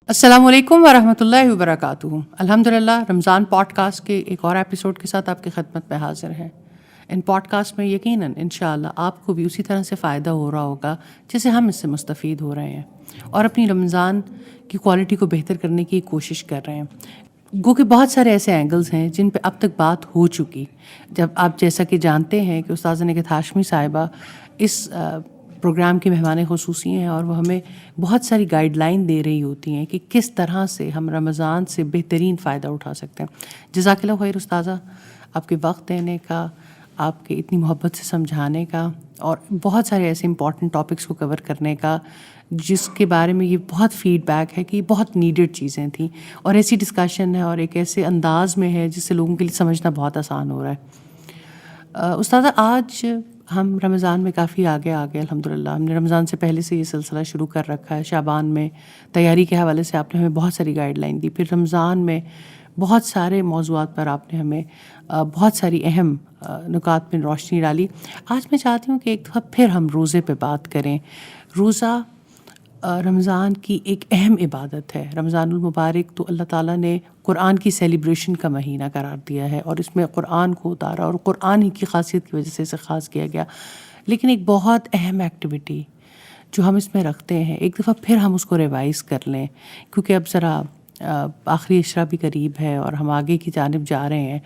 السلام علیکم ورحمۃ اللہ وبرکاتہ. الحمدللہ رمضان پوڈ کاسٹ کے ایک اور ایپیسوڈ کے ساتھ آپ کی خدمت میں حاضر ہیں. ان پوڈ کاسٹ میں یقیناً انشاءاللہ آپ کو بھی اسی طرح سے فائدہ ہو رہا ہوگا جیسے ہم اس سے مستفید ہو رہے ہیں اور اپنی رمضان کی کوالٹی کو بہتر کرنے کی کوشش کر رہے ہیں. گو کہ بہت سارے ایسے اینگلز ہیں جن پہ اب تک بات ہو چکی. جب آپ جیسا کہ جانتے ہیں کہ استاذہ نگہت ہاشمی صاحبہ اس پروگرام کی مہمان خصوصی ہیں اور وہ ہمیں بہت ساری گائیڈ لائن دے رہی ہوتی ہیں کہ کس طرح سے ہم رمضان سے بہترین فائدہ اٹھا سکتے ہیں. جزاک اللہ خیر استاذہ، آپ کے وقت دینے کا، آپ کے اتنی محبت سے سمجھانے کا اور بہت سارے ایسے امپورٹنٹ ٹاپکس کو کور کرنے کا جس کے بارے میں یہ بہت فیڈ بیک ہے کہ یہ بہت نیڈڈ چیزیں تھیں اور ایسی ڈسکشن ہے اور ایک ایسے انداز میں ہے جس سے لوگوں کے لیے سمجھنا بہت آسان ہو رہا ہے. استاذہ، آج ہم رمضان میں کافی آگے الحمدللہ. ہم نے رمضان سے پہلے سے یہ سلسلہ شروع کر رکھا ہے. شعبان میں تیاری کے حوالے سے آپ نے ہمیں بہت ساری گائیڈ لائن دی، پھر رمضان میں بہت سارے موضوعات پر آپ نے ہمیں بہت ساری اہم نکات میں روشنی ڈالی. آج میں چاہتی ہوں کہ ایک دفعہ پھر ہم روزے پہ بات کریں. روزہ رمضان کی ایک اہم عبادت ہے. رمضان المبارک تو اللہ تعالیٰ نے قرآن کی سیلیبریشن کا مہینہ قرار دیا ہے اور اس میں قرآن کو اتارا اور قرآن ہی کی خاصیت کی وجہ سے اسے خاص کیا گیا. لیکن ایک بہت اہم ایکٹیویٹی جو ہم اس میں رکھتے ہیں، ایک دفعہ پھر ہم اس کو ریوائز کر لیں کیونکہ اب ذرا آخری عشرہ بھی قریب ہے اور ہم آگے کی جانب جا رہے ہیں.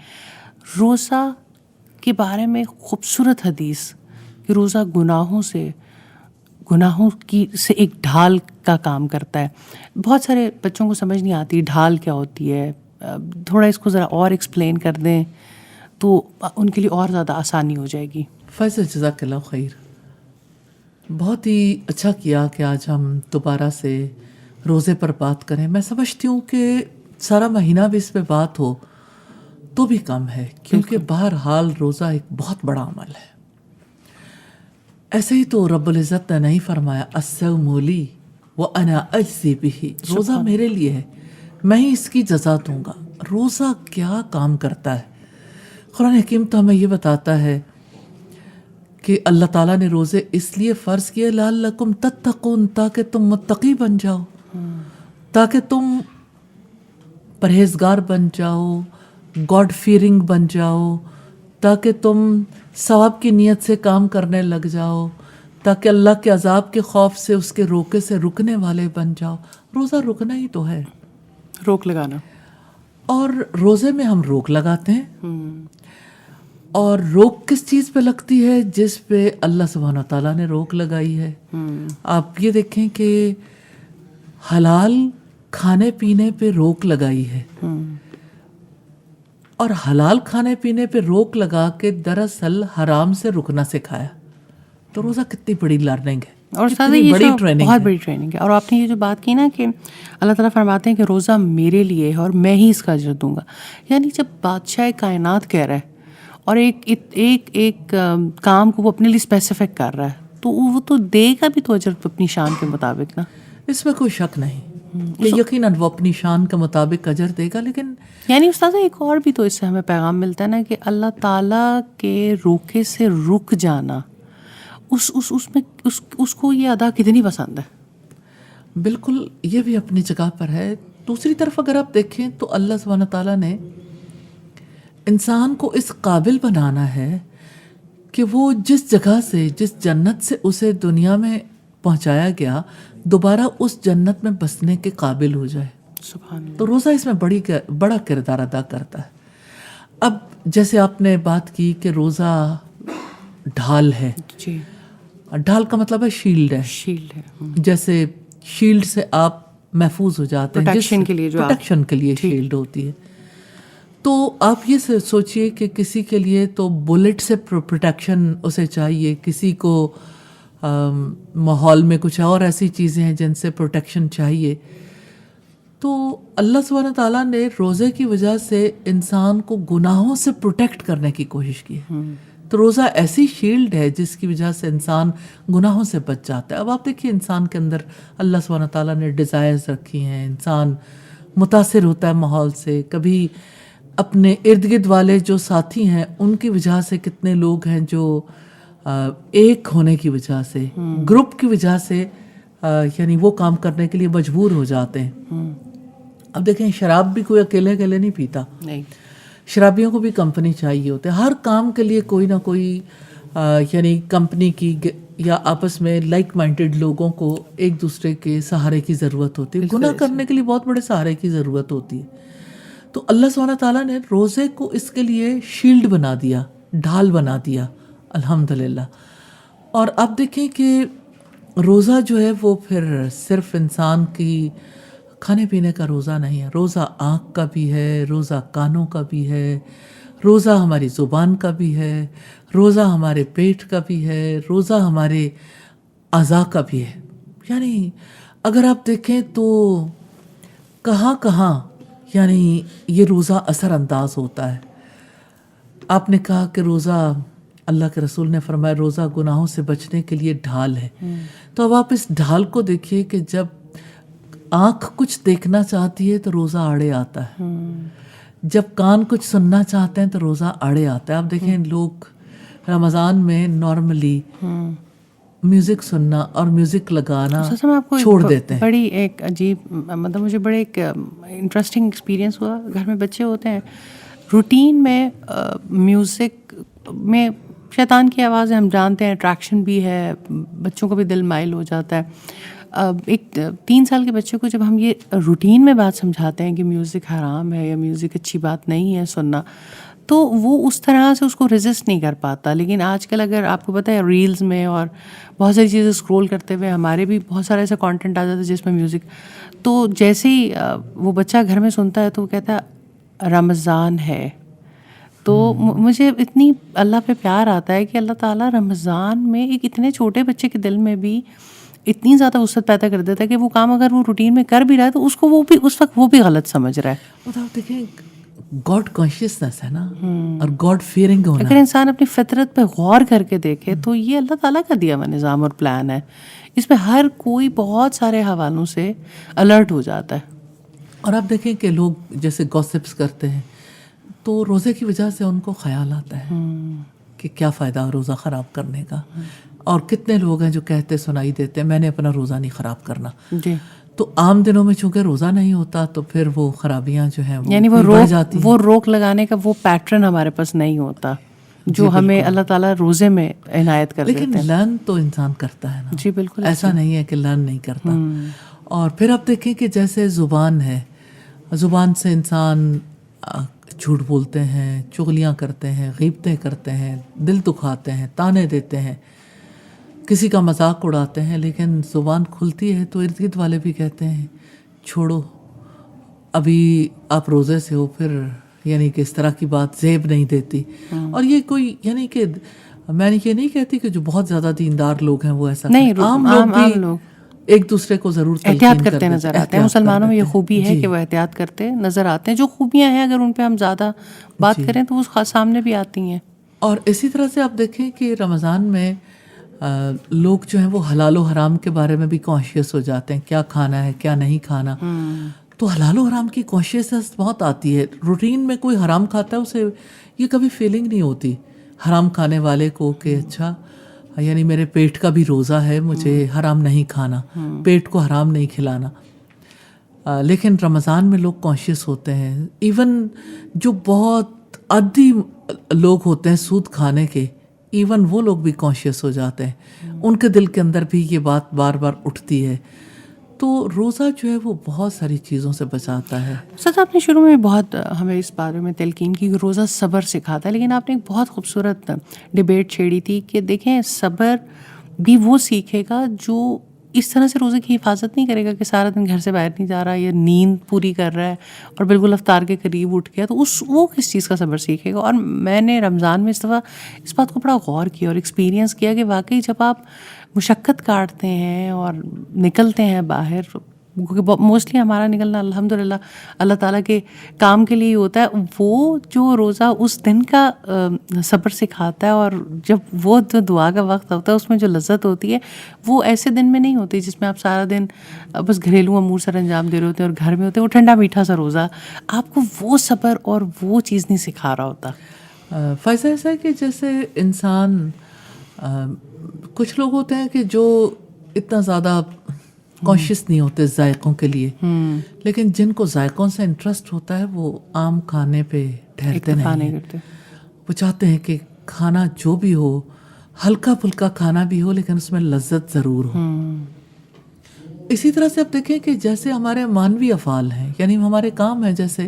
روزہ کے بارے میں خوبصورت حدیث کہ روزہ گناہوں سے ایک ڈھال کا کام کرتا ہے. بہت سارے بچوں کو سمجھ نہیں آتی ڈھال کیا ہوتی ہے. تھوڑا اس کو ذرا اور ایکسپلین کر دیں تو ان کے لیے اور زیادہ آسانی ہو جائے گی. فیصل، جزاک اللہ خیر. بہت ہی اچھا کیا کہ آج ہم دوبارہ سے روزے پر بات کریں. میں سمجھتی ہوں کہ سارا مہینہ بھی اس پہ بات ہو تو بھی کم ہے، کیونکہ بہرحال روزہ ایک بہت بڑا عمل ہے. ایسے ہی تو رب العزت نے نہیں فرمایا الصوم لی وانا اجزی بہ، روزہ میرے لیے ہے، میں ہی اس کی جزا دوں گا. روزہ کیا کام کرتا ہے؟ قرآن حکیم تو ہمیں یہ بتاتا ہے کہ اللہ تعالیٰ نے روزے اس لیے فرض کیے لعلکم تتقون، تاکہ تم متقی بن جاؤ، تاکہ تم پرہیزگار بن جاؤ، گاڈ فیئرنگ بن جاؤ، تاکہ تم ثواب کی نیت سے کام کرنے لگ جاؤ، تاکہ اللہ کے عذاب کے خوف سے، اس کے روکے سے رکنے والے بن جاؤ. روزہ رکنا ہی تو ہے، روک لگانا. اور روزے میں ہم روک لگاتے ہیں. اور روک کس چیز پہ لگتی ہے؟ جس پہ اللہ سبحانہ تعالیٰ نے روک لگائی ہے. آپ یہ دیکھیں کہ حلال کھانے پینے پہ روک لگائی ہے اور حلال کھانے پینے پہ روک لگا کے دراصل حرام سے رکنا سکھایا. تو روزہ کتنی بڑی لرننگ ہے اور بہت بڑی ٹریننگ ہے. اور آپ نے یہ جو بات کی نا کہ اللہ تعالیٰ فرماتے ہیں کہ روزہ میرے لیے ہے اور میں ہی اس کا اجر دوں گا، یعنی جب بادشاہ کائنات کہہ رہا ہے اور ایک کام کو وہ اپنے لیے اسپیسیفک کر رہا ہے تو وہ تو دے گا بھی تو اجر اپنی شان کے مطابق نا. اس میں کوئی شک نہیں کہ یقیناً وہ اپنی شان کے مطابق اجر دے گا. لیکن یعنی استاد ایک اور بھی تو اس سے ہمیں پیغام ملتا ہے نا کہ اللہ تعالیٰ کے روکے سے رک جانا اس کو یہ ادا کتنی پسند ہے. بالکل، یہ بھی اپنی جگہ پر ہے. دوسری طرف اگر آپ دیکھیں تو اللہ سبحانہ تعالیٰ نے انسان کو اس قابل بنانا ہے کہ وہ جس جگہ سے، جس جنت سے اسے دنیا میں پہنچایا گیا، دوبارہ اس جنت میں بسنے کے قابل ہو جائے. سبحان اللہ. تو روزہ اس میں بڑا کردار ادا کرتا ہے. اب جیسے آپ نے بات کی کہ روزہ ڈھال ہے. جی، ڈھال کا مطلب ہے شیلڈ ہے. شیلڈ ہے. جیسے شیلڈ سے آپ محفوظ ہو جاتے ہیں، پروٹیکشن کے لیے شیلڈ ہوتی ہے. تو آپ یہ سوچئے کہ کسی کے لیے تو بلٹ سے پروٹیکشن اسے چاہیے، کسی کو ماحول میں کچھ اور ایسی چیزیں ہیں جن سے پروٹیکشن چاہیے. تو اللہ سبحانہ تعالیٰ نے روزے کی وجہ سے انسان کو گناہوں سے پروٹیکٹ کرنے کی کوشش کی ہے. تو روزہ ایسی شیلڈ ہے جس کی وجہ سے انسان گناہوں سے بچ جاتا ہے. اب آپ دیکھیے انسان کے اندر اللہ سبحانہ تعالیٰ نے ڈیزائرز رکھی ہیں. انسان متاثر ہوتا ہے ماحول سے، کبھی اپنے ارد گرد والے جو ساتھی ہیں ان کی وجہ سے. کتنے لوگ ہیں جو ایک ہونے کی وجہ سے، گروپ کی وجہ سے یعنی وہ کام کرنے کے لیے مجبور ہو جاتے ہیں. اب دیکھیں شراب بھی کوئی اکیلے اکیلے نہیں پیتا, نہیں, شرابیوں کو بھی کمپنی چاہیے ہوتے ہیں. ہر کام کے لیے کوئی نہ کوئی یعنی کمپنی کی یا آپس میں لائک مائنڈیڈ لوگوں کو ایک دوسرے کے سہارے کی ضرورت ہوتی ہے. گناہ کرنے کے لیے بہت بڑے سہارے کی ضرورت ہوتی ہے. تو اللہ سبحانہ تعالیٰ نے روزے کو اس کے لیے شیلڈ بنا دیا, ڈھال بنا دیا الحمدللہ. اور اب دیکھیں کہ روزہ جو ہے وہ پھر صرف انسان کی کھانے پینے کا روزہ نہیں ہے. روزہ آنکھ کا بھی ہے, روزہ کانوں کا بھی ہے, روزہ ہماری زبان کا بھی ہے, روزہ ہمارے پیٹ کا بھی ہے, روزہ ہمارے اعضاء کا بھی ہے. یعنی اگر آپ دیکھیں تو کہاں کہاں یعنی یہ روزہ اثر انداز ہوتا ہے. آپ نے کہا کہ روزہ, اللہ کے رسول نے فرمایا روزہ گناہوں سے بچنے کے لیے ڈھال ہے. تو اب آپ اس ڈھال کو دیکھیے کہ جب آنکھ کچھ دیکھنا چاہتی ہے تو روزہ آڑے آتا ہے, جب کان کچھ سننا چاہتے ہیں تو روزہ آڑے آتا ہے. آپ دیکھیں لوگ رمضان میں نارملی میوزک سننا اور میوزک لگانا چھوڑ دیتے ہیں. بڑی ایک عجیب, مطلب مجھے بڑے ایک انٹرسٹنگ ایکسپیرینس ہوا. گھر میں بچے ہوتے ہیں, روٹین میں میوزک میں شیطان کی آوازیں ہم جانتے ہیں, اٹریکشن بھی ہے, بچوں کو بھی دل مائل ہو جاتا ہے. ایک 3 سال کے بچے کو جب ہم یہ روٹین میں بات سمجھاتے ہیں کہ میوزک حرام ہے یا میوزک اچھی بات نہیں ہے سننا, تو وہ اس طرح سے اس کو ریزسٹ نہیں کر پاتا. لیکن آج کل اگر آپ کو پتہ ہے ریلز میں اور بہت ساری چیزیں اسکرول کرتے ہوئے ہمارے بھی بہت سارا ایسا کانٹینٹ آ جاتا ہے جس میں میوزک, تو جیسے ہی وہ بچہ گھر میں سنتا ہے تو وہ کہتا ہے رمضان ہے. تو مجھے اتنی اللہ پہ پیار آتا ہے کہ اللہ تعالیٰ رمضان میں ایک اتنے چھوٹے بچے کے دل میں بھی اتنی زیادہ وسعت پیدا کر دیتا ہے کہ وہ کام اگر وہ روٹین میں کر بھی رہا ہے تو اس کو وہ بھی اس وقت وہ بھی غلط سمجھ رہا ہے. مطلب دیکھیں گاڈ کانشیسنس ہے نا, اور گاڈ فیئرنگ ہونا. اگر انسان اپنی فطرت پہ غور کر کے دیکھے تو یہ اللہ تعالیٰ کا دیا ہوا نظام اور پلان ہے. اس میں ہر کوئی بہت سارے حوالوں سے الرٹ ہو جاتا ہے. اور آپ دیکھیں کہ لوگ جیسے گوسپس کرتے ہیں تو روزے کی وجہ سے ان کو خیال آتا ہے کہ کیا فائدہ روزہ خراب کرنے کا. اور کتنے لوگ ہیں جو کہتے سنائی دیتے ہیں میں نے اپنا روزہ نہیں خراب کرنا. جی, تو عام دنوں میں چونکہ روزہ نہیں ہوتا تو پھر وہ خرابیاں جو ہیں یعنی وہ روک لگانے کا وہ پیٹرن ہمارے پاس نہیں ہوتا جو ہمیں اللہ تعالیٰ روزے میں عنایت کر دیتے ہیں. لیکن لرن تو انسان کرتا ہے نا. جی بالکل, ایسا نہیں ہے کہ لرن نہیں کرتا. اور پھر آپ دیکھیں کہ جیسے زبان ہے, زبان سے انسان جھوٹ بولتے ہیں, چغلیاں کرتے ہیں, غیبتیں کرتے ہیں, دل دکھاتے ہیں, تانے دیتے ہیں, کسی کا مذاق اڑاتے ہیں. لیکن زبان کھلتی ہے تو ارد گرد والے بھی کہتے ہیں چھوڑو ابھی آپ روزے سے ہو, پھر یعنی کہ اس طرح کی بات زیب نہیں دیتی. اور یہ کوئی یعنی کہ میں یہ نہیں کہتی کہ جو بہت زیادہ دیندار لوگ ہیں وہ ایسا نہیں, عام لوگ ایک دوسرے کو ضرور احتیاط کرتے نظر آتے ہیں. مسلمانوں میں یہ خوبی ہے کہ وہ احتیاط کرتے نظر آتے ہیں. جو خوبیاں ہیں اگر ان پہ ہم زیادہ بات کریں تو وہ سامنے بھی آتی ہیں. اور اسی طرح سے آپ دیکھیں کہ رمضان میں لوگ جو ہیں وہ حلال و حرام کے بارے میں بھی کانشیس ہو جاتے ہیں, کیا کھانا ہے کیا نہیں کھانا. تو حلال و حرام کی کانشیسنس بہت آتی ہے. روٹین میں کوئی حرام کھاتا ہے اسے یہ کبھی فیلنگ نہیں ہوتی حرام کھانے والے کو کہ اچھا یعنی میرے پیٹ کا بھی روزہ ہے, مجھے حرام نہیں کھانا, پیٹ کو حرام نہیں کھلانا. لیکن رمضان میں لوگ کانشیس ہوتے ہیں. ایون جو بہت عادی لوگ ہوتے ہیں سود کھانے کے, ایون وہ لوگ بھی کانشیس ہو جاتے ہیں, ان کے دل کے اندر بھی یہ بات بار بار اٹھتی ہے. تو روزہ جو ہے وہ بہت ساری چیزوں سے بچاتا ہے. سر آپ نے شروع میں بہت ہمیں اس بارے میں تلقین کی کہ روزہ صبر سکھاتا ہے, لیکن آپ نے ایک بہت خوبصورت ڈبیٹ چھیڑی تھی کہ دیکھیں صبر بھی وہ سیکھے گا جو اس طرح سے روزے کی حفاظت نہیں کرے گا کہ سارا دن گھر سے باہر نہیں جا رہا یا نیند پوری کر رہا ہے اور بالکل افطار کے قریب اٹھ گیا, تو وہ کس چیز کا صبر سیکھے گا. اور میں نے رمضان میں اس دفعہ اس بات کو بڑا غور کیا اور ایکسپیرینس کیا کہ واقعی جب آپ مشقت کاٹتے ہیں اور نکلتے ہیں باہر, کیونکہ موسٹلی ہمارا نکلنا الحمدللہ اللہ تعالیٰ کے کام کے لیے ہوتا ہے, وہ جو روزہ اس دن کا صبر سکھاتا ہے. اور جب وہ جو دعا کا وقت ہوتا ہے اس میں جو لذت ہوتی ہے وہ ایسے دن میں نہیں ہوتی جس میں آپ سارا دن بس گھریلو امور سر انجام دے رہے ہوتے ہیں اور گھر میں ہوتے ہیں. وہ ٹھنڈا میٹھا سا روزہ آپ کو وہ صبر اور وہ چیز نہیں سکھا رہا ہوتا. فائزہ ایسا ہے کہ جیسے انسان کچھ لوگ ہوتے ہیں کہ جو اتنا زیادہ کانشیس نہیں ہوتے ذائقوں کے لیے. لیکن جن کو ذائقوں سے انٹرسٹ ہوتا ہے وہ عام کھانے پہ ٹھہرتے نہیں ہیں. وہ چاہتے ہیں کہ کھانا جو بھی ہو, ہلکا پھلکا کھانا بھی ہو لیکن اس میں لذت ضرور ہو. اسی طرح سے آپ دیکھیں کہ جیسے ہمارے مانوی افعال ہیں, یعنی ہمارے کام ہیں, جیسے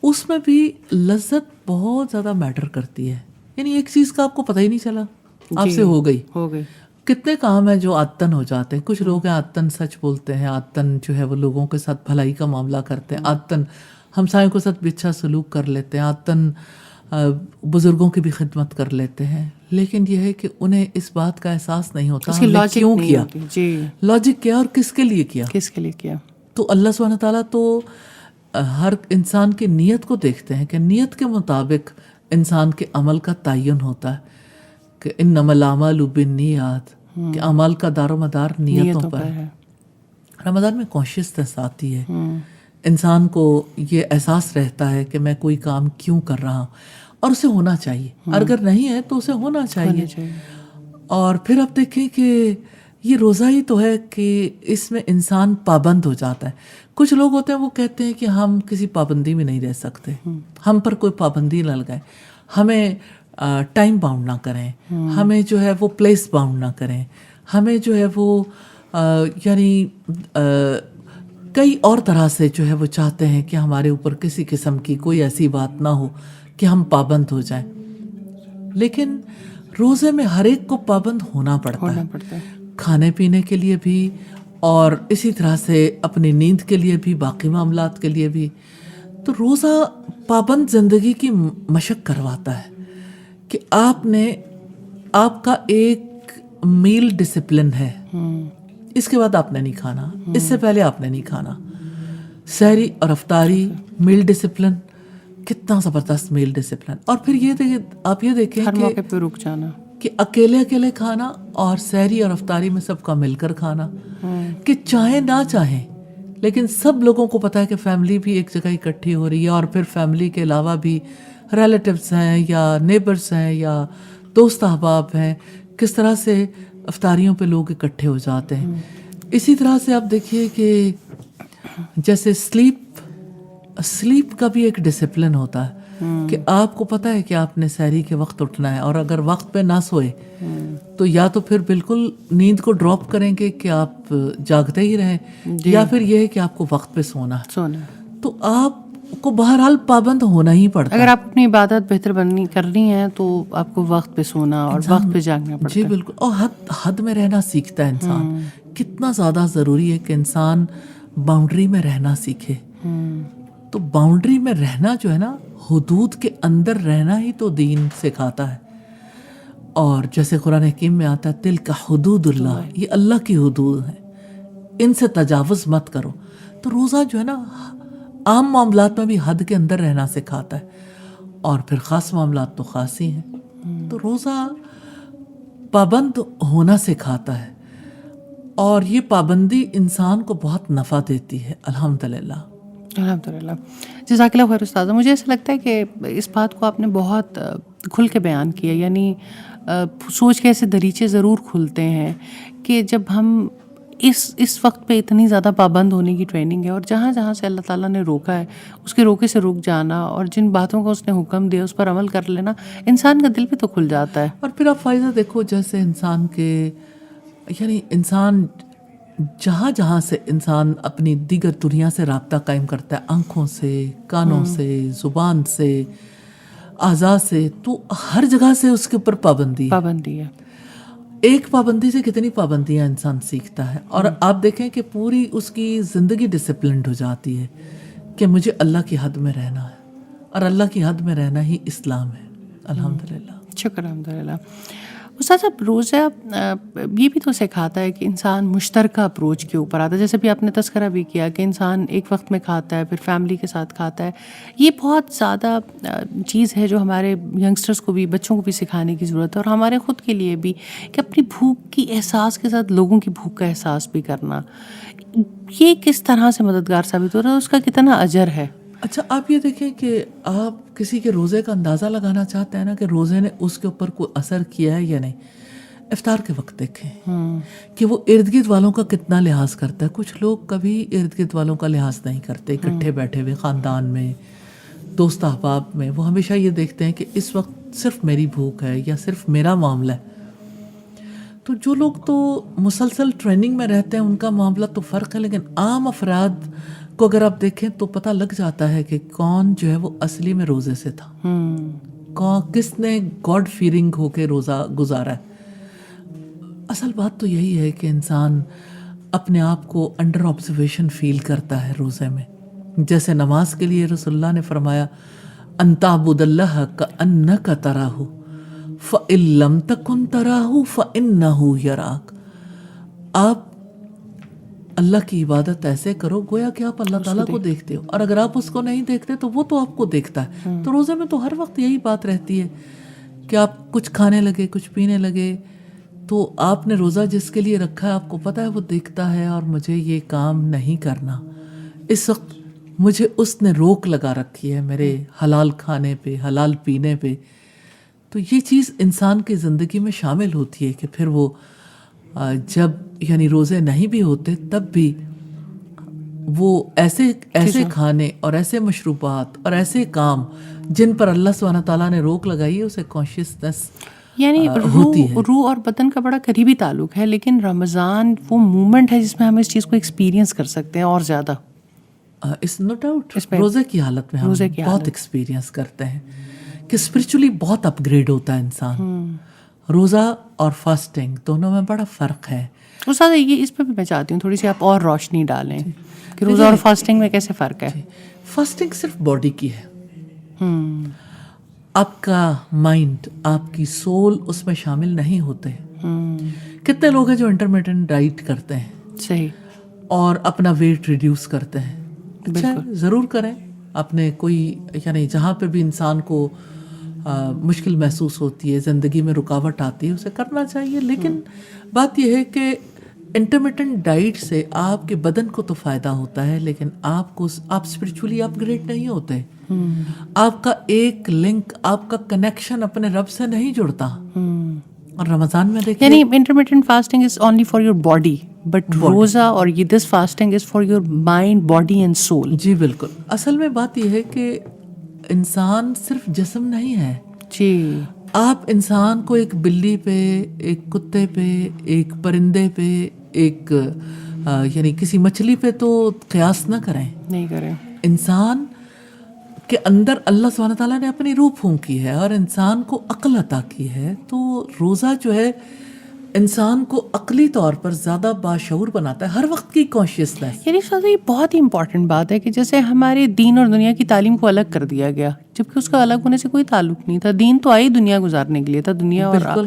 اس میں بھی لذت بہت زیادہ میٹر کرتی ہے. یعنی ایک چیز کا آپ کو پتہ ہی نہیں چلا, آپ سے ہو گئی. کتنے کام ہیں جو عادتاً ہو جاتے ہیں. کچھ لوگ ہیں عادتاً سچ بولتے ہیں, عادتاً جو ہے وہ لوگوں کے ساتھ بھلائی کا معاملہ کرتے ہیں, عادتاً ہمسایوں کے ساتھ بھی اچھا سلوک کر لیتے ہیں, عادتاً بزرگوں کی بھی خدمت کر لیتے ہیں. لیکن یہ ہے کہ انہیں اس بات کا احساس نہیں ہوتا ہم نے کیوں کیا, لاجک کیا اور کس کے لیے کیا. تو اللہ سبحانہ تعالیٰ تو ہر انسان کی نیت کو دیکھتے ہیں کہ نیت کے مطابق انسان کے عمل کا تعین ہوتا ہے کہ انما الاعمال بالنیات, کہ عمل کا دار و مدار نیتوں پر ہے. رمضان میں کانشیسنس آتی ہے, انسان کو یہ احساس رہتا ہے کہ میں کوئی کام کیوں کر رہا ہوں اور اسے ہونا چاہیے, اور اگر نہیں ہے تو اسے ہونا چاہیے. اور پھر آپ دیکھیں کہ یہ روزہ ہی تو ہے کہ اس میں انسان پابند ہو جاتا ہے. کچھ لوگ ہوتے ہیں وہ کہتے ہیں کہ ہم کسی پابندی میں نہیں رہ سکتے, ہم پر کوئی پابندی نہ لگائیں, ہمیں ٹائم باؤنڈ نہ کریں, ہمیں جو ہے وہ پلیس باؤنڈ نہ کریں, ہمیں جو ہے وہ یعنی کئی اور طرح سے جو ہے وہ چاہتے ہیں کہ ہمارے اوپر کسی قسم کی کوئی ایسی بات نہ ہو کہ ہم پابند ہو جائیں. لیکن روزے میں ہر ایک کو پابند ہونا پڑتا ہے, کھانے پینے کے لیے بھی اور اسی طرح سے اپنی نیند کے لیے بھی, باقی معاملات کے لیے بھی. تو روزہ پابند زندگی کی مشق کرواتا ہے کہ آپ کا ایک میل ڈسپلن ہے, اس کے بعد آپ نے نہیں کھانا, اس سے پہلے آپ نے نہیں کھانا. سحری اور افطاری میل ڈسپلن, کتنا زبردست میل ڈسپلن. اور پھر آپ یہ دیکھیں ہر موقع پہ رک جانا, کہ اکیلے کھانا اور سحری اور افطاری میں سب کا مل کر کھانا, کہ چاہیں نہ چاہیں لیکن سب لوگوں کو پتا ہے کہ فیملی بھی ایک جگہ اکٹھی ہو رہی ہے, اور پھر فیملی کے علاوہ بھی ریلیٹیوز ہیں یا نیبرز ہیں یا دوست احباب ہیں, کس طرح سے افطاریوں پہ لوگ اکٹھے ہو جاتے ہیں. اسی طرح سے آپ دیکھیے کہ جیسے سلیپ کا بھی ایک ڈسپلن ہوتا ہے کہ آپ کو پتہ ہے کہ آپ نے سحری کے وقت اٹھنا ہے, اور اگر وقت پہ نہ سوئے تو یا تو پھر بالکل نیند کو ڈراپ کریں گے کہ آپ جاگتے ہی رہیں, یا پھر یہ ہے کہ آپ کو وقت پہ سونا ہے. تو آپ کو بہرحال پابند ہونا ہی پڑتا ہے. اگر آپ اپنی عبادت بہتر کرنی ہے تو آپ کو وقت پہ سونا اور وقت پہ جاگنا پڑتا ہے. جی بالکل. اور حد میں رہنا سیکھتا ہے انسان. کتنا زیادہ ضروری ہے کہ انسان باؤنڈری میں رہنا سیکھے. تو باؤنڈری میں رہنا جو ہے نا, حدود کے اندر رہنا ہی تو دین سکھاتا ہے. اور جیسے قرآن حکیم میں آتا ہے تلک حدود اللہ, یہ اللہ کی حدود ہیں, ان سے تجاوز مت کرو. تو روزہ جو ہے نا عام معاملات میں بھی حد کے اندر رہنا سکھاتا ہے, اور پھر خاص معاملات تو خاص ہی ہیں. تو روزہ پابند ہونا سکھاتا ہے, اور یہ پابندی انسان کو بہت نفع دیتی ہے. الحمدللہ. جزاک اللہ خیر استاذہ. مجھے ایسا لگتا ہے کہ اس بات کو آپ نے بہت کھل کے بیان کیا, یعنی سوچ کے ایسے دریچے ضرور کھلتے ہیں کہ جب ہم اس وقت پہ اتنی زیادہ پابند ہونے کی ٹریننگ ہے, اور جہاں جہاں سے اللہ تعالیٰ نے روکا ہے اس کے روکے سے رک جانا, اور جن باتوں کا اس نے حکم دیا اس پر عمل کر لینا, انسان کا دل بھی تو کھل جاتا ہے. اور پھر آپ فائدہ دیکھو, جیسے انسان کے یعنی انسان جہاں جہاں سے انسان اپنی دیگر دنیا سے رابطہ قائم کرتا ہے, آنکھوں سے, کانوں سے, زبان سے, اعضاء سے, تو ہر جگہ سے اس کے اوپر پابندی ہے. ایک پابندی سے کتنی پابندیاں انسان سیکھتا ہے. اور آپ دیکھیں کہ پوری اس کی زندگی ڈسپلنڈ ہو جاتی ہے کہ مجھے اللہ کی حد میں رہنا ہے, اور اللہ کی حد میں رہنا ہی اسلام ہے. الحمدللہ. شکر الحمدللہ. استاد صاحب, روزہ یہ بھی تو سکھاتا ہے کہ انسان مشترکہ اپروچ کے اوپر آتا ہے. جیسے بھی آپ نے تذکرہ بھی کیا کہ انسان ایک وقت میں کھاتا ہے, پھر فیملی کے ساتھ کھاتا ہے. یہ بہت زیادہ چیز ہے جو ہمارے ینگسٹرز کو بھی, بچوں کو بھی سکھانے کی ضرورت ہے, اور ہمارے خود کے لیے بھی, کہ اپنی بھوک کی احساس کے ساتھ لوگوں کی بھوک کا احساس بھی کرنا. یہ کس طرح سے مددگار ثابت ہو رہا ہے, اس کا کتنا اجر ہے؟ اچھا, آپ یہ دیکھیں کہ آپ کسی کے روزے کا اندازہ لگانا چاہتے ہیں نا کہ روزے نے اس کے اوپر کوئی اثر کیا ہے یا نہیں. افطار کے وقت دیکھیں کہ وہ ارد گرد والوں کا کتنا لحاظ کرتا ہے. کچھ لوگ کبھی ارد گرد والوں کا لحاظ نہیں کرتے, اکٹھے بیٹھے ہوئے خاندان میں, دوست احباب میں, وہ ہمیشہ یہ دیکھتے ہیں کہ اس وقت صرف میری بھوک ہے یا صرف میرا معاملہ ہے. تو جو لوگ تو مسلسل ٹریننگ میں رہتے ہیں ان کا معاملہ تو فرق ہے, لیکن عام افراد کو اگر آپ دیکھیں تو پتہ لگ جاتا ہے کہ کون جو ہے وہ اصلی میں روزے سے تھا, کس نے گاڈ فیئرنگ ہو کے روزہ گزارا ہے. اصل بات تو یہی ہے کہ انسان اپنے آپ کو انڈر آبزرویشن فیل کرتا ہے روزے میں. جیسے نماز کے لیے رسول اللہ نے فرمایا ان تعبد اللہ کأنک تراہ فإن لم تکن تراہ فإنہ یراک. آپ اللہ کی عبادت ایسے کرو گویا کہ آپ اللہ تعالیٰ کو دیکھتے ہو, اور اگر آپ اس کو نہیں دیکھتے تو وہ تو آپ کو دیکھتا ہے. تو روزے میں تو ہر وقت یہی بات رہتی ہے کہ آپ کچھ کھانے لگے, کچھ پینے لگے, تو آپ نے روزہ جس کے لیے رکھا ہے آپ کو پتہ ہے وہ دیکھتا ہے, اور مجھے یہ کام نہیں کرنا, اس وقت مجھے اس نے روک لگا رکھی ہے میرے حلال کھانے پہ, حلال پینے پہ. تو یہ چیز انسان کی زندگی میں شامل ہوتی ہے کہ پھر وہ جب یعنی روزے نہیں بھی ہوتے تب بھی وہ ایسے کھانے اور ایسے مشروبات اور ایسے کام جن پر اللہ سبحانہ تعالیٰ نے روک لگائی ہے اسے کانشیسنس یعنی روح اور بدن کا بڑا قریبی تعلق ہے, لیکن رمضان وہ مومنٹ ہے جس میں ہم اس چیز کو ایکسپیرینس کر سکتے ہیں اور زیادہ. نو ڈاؤٹ روزے کی حالت میں ہم بہت ایکسپیرینس کرتے ہیں کہ اسپرچولی بہت اپ گریڈ ہوتا ہے انسان. روزہ اور فاسٹنگ دونوں میں بڑا فرق ہے. استاد یہ اس پہ بھی میں چاہتی ہوں تھوڑی سی آپ اور روشنی ڈالیں کہ روزہ اور فاسٹنگ میں کیسے فرق ہے. فاسٹنگ صرف باڈی کی ہے, آپ کا مائنڈ, آپ کی سول اس میں شامل نہیں ہوتے. کتنے لوگ ہیں جو انٹرمیٹنٹ ڈائٹ کرتے ہیں, صحیح, اور اپنا ویٹ ریڈیوس کرتے ہیں. اچھا ضرور کریں, اپنے کوئی یعنی جہاں پہ بھی انسان کو مشکل محسوس ہوتی ہے, زندگی میں رکاوٹ آتی ہے, اسے کرنا چاہیے. لیکن بات یہ ہے کہ انٹرمیٹنٹ ڈائٹ سے آپ کے بدن کو تو فائدہ ہوتا ہے, لیکن آپ اسپرچولی اپ گریڈ نہیں ہوتے. آپ کا ایک لنک, آپ کا کنیکشن اپنے رب سے نہیں جڑتا. اور رمضان میں دیکھیں یعنی intermittent fasting is only for your body, but روزہ اور یہ this fasting is for your mind, body and soul. جی بالکل. اصل میں بات یہ ہے کہ انسان صرف جسم نہیں ہے. جی, آپ انسان کو ایک بلی پہ, ایک کتے پہ, ایک پرندے پہ, ایک یعنی کسی مچھلی پہ تو قیاس نہ کریں, نہیں کریں. انسان کے اندر اللہ سبحانہ تعالیٰ نے اپنی روح پھونکی ہے اور انسان کو عقل عطا کی ہے. تو روزہ جو ہے انسان کو عقلی طور پر زیادہ باشعور بناتا ہے, ہر وقت کی کانشیسنس. یعنی سر یہ بہت ہی امپورٹنٹ بات ہے کہ جیسے ہمارے دین اور دنیا کی تعلیم کو الگ کر دیا گیا, جبکہ اس کا الگ ہونے سے کوئی تعلق نہیں تھا. دین تو آئی دنیا گزارنے کے لیے تھا, دنیا اور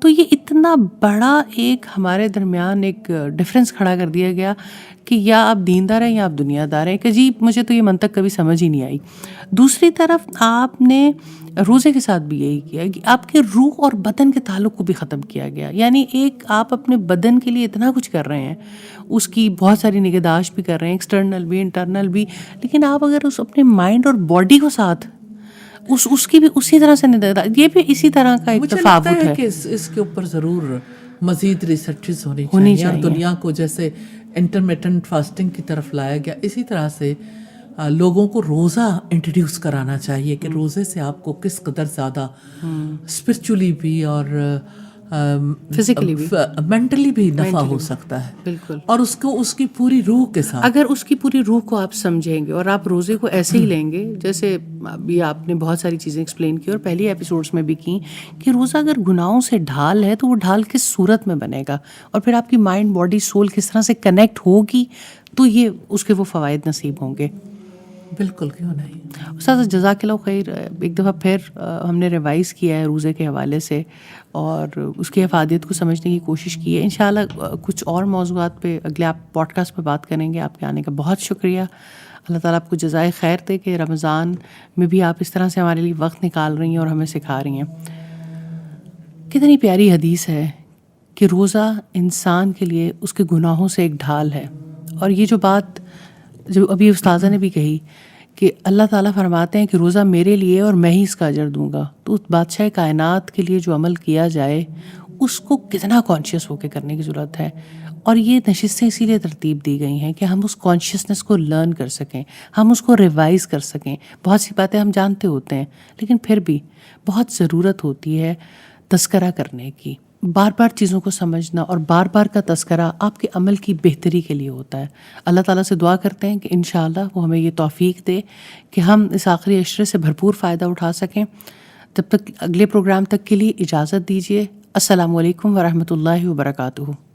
تو یہ اتنا بڑا ایک ہمارے درمیان ایک ڈفرینس کھڑا کر دیا گیا کہ یا آپ دیندار ہیں یا آپ دنیا دار ہیں. کہ جی مجھے تو یہ منطق کبھی سمجھ ہی نہیں آئی. دوسری طرف آپ نے روزے کے ساتھ بھی یہی کیا کہ آپ کے روح اور بدن کے تعلق کو بھی ختم کیا گیا. یعنی ایک آپ اپنے بدن کے لیے اتنا کچھ کر رہے ہیں, اس کی بہت ساری نگہداشت بھی کر رہے ہیں, ایکسٹرنل بھی انٹرنل بھی, لیکن آپ اگر اس اپنے مائنڈ اور باڈی کو ساتھ اس کی بھی اسی طرح سے نگہداشت, یہ بھی اسی طرح کا ایک تفاوت ہے کہ اس کے اوپر ضرور مزید ریسرچز ہونی چاہیے. اور دنیا کو جیسے انٹرمیٹنٹ فاسٹنگ کی طرف لایا گیا, اسی طرح سے لوگوں کو روزہ انٹروڈیوس کرانا چاہیے کہ روزے سے آپ کو کس قدر زیادہ اسپرچولی بھی اور فزیکلی بھی, مینٹلی بھی نفع ہو سکتا ہے. بالکل. اور اس کی پوری روح کے ساتھ, اگر اس کی پوری روح کو آپ سمجھیں گے اور آپ روزے کو ایسے ہی لیں گے, جیسے ابھی آپ نے بہت ساری چیزیں ایکسپلین کی اور پہلی ایپیسوڈس میں بھی کی کہ روزہ اگر گناہوں سے ڈھال ہے تو وہ ڈھال کس صورت میں بنے گا, اور پھر آپ کی مائنڈ, باڈی, سول کس طرح سے کنیکٹ ہوگی, تو یہ اس کے وہ فوائد نصیب ہوں گے. بالکل, کیوں نہیں. استاد جزاک اللہ خیر. ایک دفعہ پھر ہم نے ریوائز کیا ہے روزے کے حوالے سے اور اس کی افادیت کو سمجھنے کی کوشش کی ہے. انشاءاللہ کچھ اور موضوعات پہ اگلے آپ پوڈ کاسٹ پہ بات کریں گے. آپ کے آنے کا بہت شکریہ. اللہ تعالیٰ آپ کو جزائے خیر دے کہ رمضان میں بھی آپ اس طرح سے ہمارے لیے وقت نکال رہی ہیں اور ہمیں سکھا رہی ہیں. کتنی پیاری حدیث ہے کہ روزہ انسان کے لیے اس کے گناہوں سے ایک ڈھال ہے. اور یہ جو بات جو ابھی استاذہ نے بھی کہی کہ اللہ تعالیٰ فرماتے ہیں کہ روزہ میرے لیے اور میں ہی اس کا اجر دوں گا, تو اس بادشاہ کائنات کے لیے جو عمل کیا جائے اس کو کتنا کانشیس ہو کے کرنے کی ضرورت ہے. اور یہ نشستیں اسی لیے ترتیب دی گئی ہیں کہ ہم اس کانشیسنس کو لرن کر سکیں, ہم اس کو ریوائز کر سکیں. بہت سی باتیں ہم جانتے ہوتے ہیں, لیکن پھر بھی بہت ضرورت ہوتی ہے تذکرہ کرنے کی. بار بار چیزوں کو سمجھنا اور بار بار کا تذکرہ آپ کے عمل کی بہتری کے لیے ہوتا ہے. اللہ تعالیٰ سے دعا کرتے ہیں کہ انشاءاللہ وہ ہمیں یہ توفیق دے کہ ہم اس آخری عشرے سے بھرپور فائدہ اٹھا سکیں. تب تک اگلے پروگرام تک کے لیے اجازت دیجیے. السلام علیکم ورحمۃ اللہ وبرکاتہ.